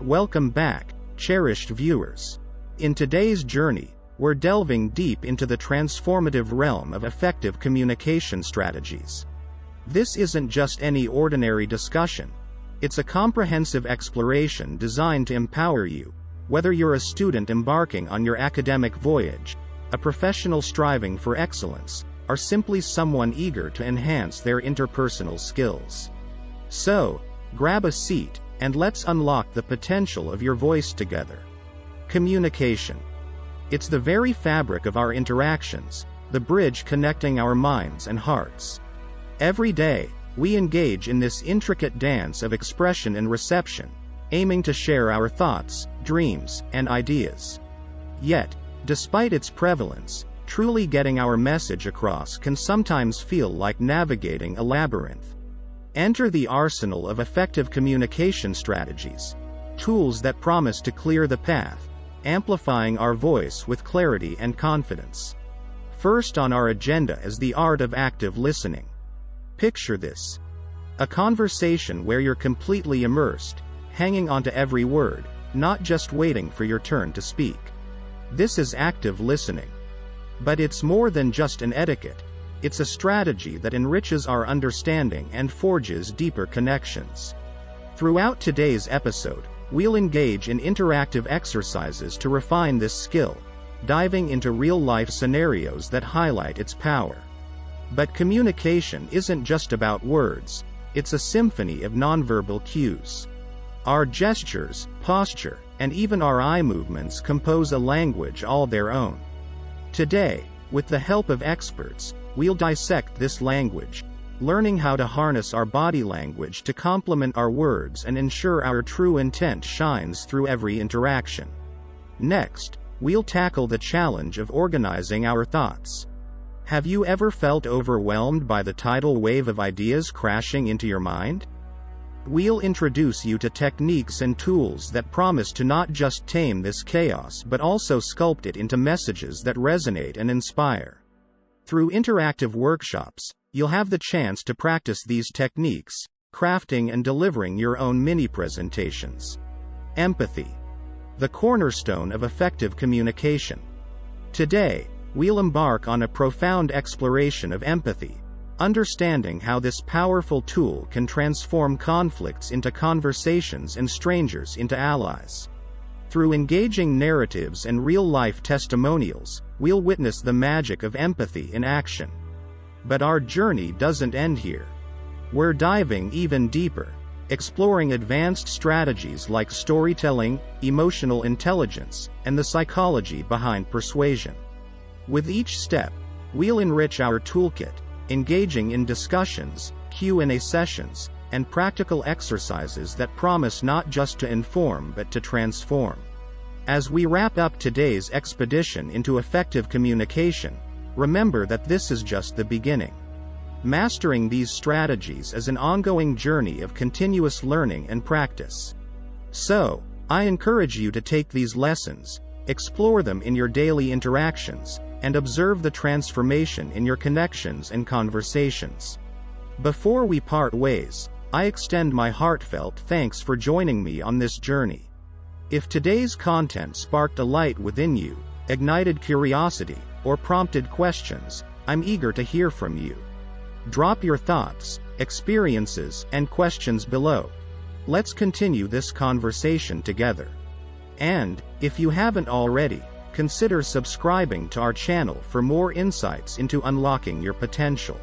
Welcome back, cherished viewers. In today's journey, we're delving deep into the transformative realm of effective communication strategies. This isn't just any ordinary discussion. It's a comprehensive exploration designed to empower you, whether you're a student embarking on your academic voyage, a professional striving for excellence, or simply someone eager to enhance their interpersonal skills. So, grab a seat, and let's unlock the potential of your voice together. Communication. It's the very fabric of our interactions, the bridge connecting our minds and hearts. Every day, we engage in this intricate dance of expression and reception, aiming to share our thoughts, dreams, and ideas. Yet, despite its prevalence, truly getting our message across can sometimes feel like navigating a labyrinth. Enter the arsenal of effective communication strategies, tools that promise to clear the path, amplifying our voice with clarity and confidence. First on our agenda is the art of active listening. Picture this: a conversation where you're completely immersed, hanging onto every word, not just waiting for your turn to speak. This is active listening. But it's more than just an etiquette. It's a strategy that enriches our understanding and forges deeper connections. Throughout today's episode, we'll engage in interactive exercises to refine this skill, diving into real-life scenarios that highlight its power. But communication isn't just about words, it's a symphony of nonverbal cues. Our gestures, posture, and even our eye movements compose a language all their own. Today, with the help of experts, we'll dissect this language, learning how to harness our body language to complement our words and ensure our true intent shines through every interaction. Next, we'll tackle the challenge of organizing our thoughts. Have you ever felt overwhelmed by the tidal wave of ideas crashing into your mind? We'll introduce you to techniques and tools that promise to not just tame this chaos but also sculpt it into messages that resonate and inspire. Through interactive workshops, you'll have the chance to practice these techniques, crafting and delivering your own mini-presentations. Empathy. The cornerstone of effective communication. Today, we'll embark on a profound exploration of empathy, understanding how this powerful tool can transform conflicts into conversations and strangers into allies. Through engaging narratives and real-life testimonials, we'll witness the magic of empathy in action. But our journey doesn't end here. We're diving even deeper, exploring advanced strategies like storytelling, emotional intelligence, and the psychology behind persuasion. With each step, we'll enrich our toolkit, engaging in discussions, Q&A sessions, and practical exercises that promise not just to inform but to transform. As we wrap up today's expedition into effective communication, remember that this is just the beginning. Mastering these strategies is an ongoing journey of continuous learning and practice. So, I encourage you to take these lessons, explore them in your daily interactions, and observe the transformation in your connections and conversations. Before we part ways, I extend my heartfelt thanks for joining me on this journey. If today's content sparked a light within you, ignited curiosity, or prompted questions, I'm eager to hear from you. Drop your thoughts, experiences, and questions below. Let's continue this conversation together. And, if you haven't already, consider subscribing to our channel for more insights into unlocking your potential.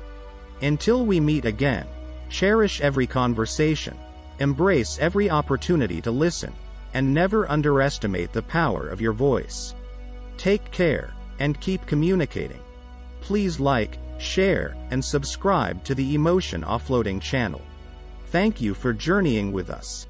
Until we meet again, cherish every conversation, embrace every opportunity to listen, and never underestimate the power of your voice. Take care, and keep communicating. Please like, share, and subscribe to the Emotion Offloading channel. Thank you for journeying with us.